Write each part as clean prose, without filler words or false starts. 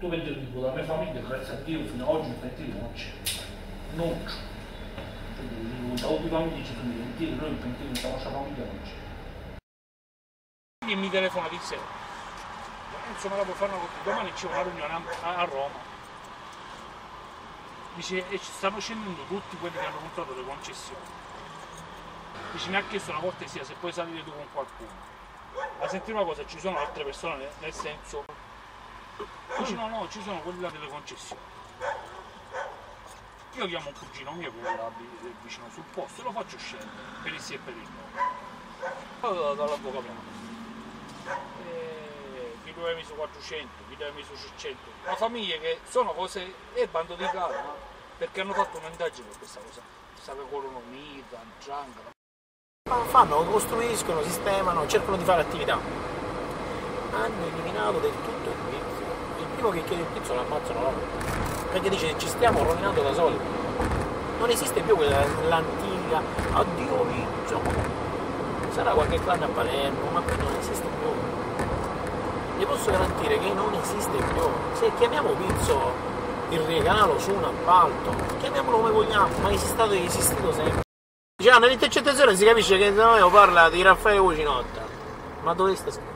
tu per dire, dico, la mia famiglia, grazie a Dio, fino ad oggi il pentito non c'è. Non c'è. Da ogni famiglia ci sono i pentiti, noi il pentito della nostra famiglia non c'è. E mi telefona di sera. Insomma, la puoi fare una cosa, domani c'è una riunione a Roma. Dice, e ci stanno scendendo tutti quelli che hanno comprato le concessioni. Dice, mi ha chiesto una cortesia se puoi salire tu con qualcuno. Ma senti una cosa, ci sono altre persone, nel senso... Dice, no, ci sono quelli là delle concessioni. Io chiamo un cugino mio che era vicino sul posto e lo faccio scendere per il sì e per il no. Dall'avvocato. Chi doveva messo 400, chi doveva messo 600. Ma famiglie che sono cose e bando di cara, no? Perché hanno fatto un'indagine per questa cosa. Sa che corrono mita, gianga. Fanno, costruiscono, sistemano, cercano di fare attività. Hanno eliminato del tutto il vizio. Il primo che chiede il pizzo lo ammazzano loro. Perché dice ci stiamo rovinando da soli. Non esiste più l'antica addio vizio. Sarà qualche clan a Palermo, ma qui non esiste più. Vi posso garantire che non esiste più. Se chiamiamo vizio il regalo su un appalto, chiamiamolo come vogliamo, ma è esistito sempre. Diciamo, nell'intercettazione si capisce che Romeo parla di Raffaele Cucinotta. Ma dove sta scritto?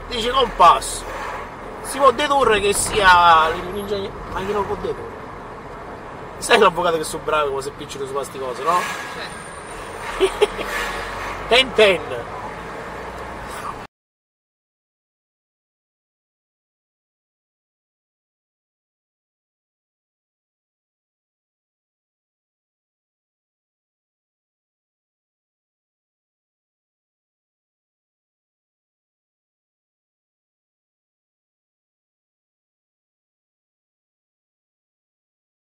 Dice compasso. Si può dedurre che sia l'ingegnere. Ma chi lo può dedurre? Sai l'avvocato che sono bravi come se piccino su queste cose, no? Ten.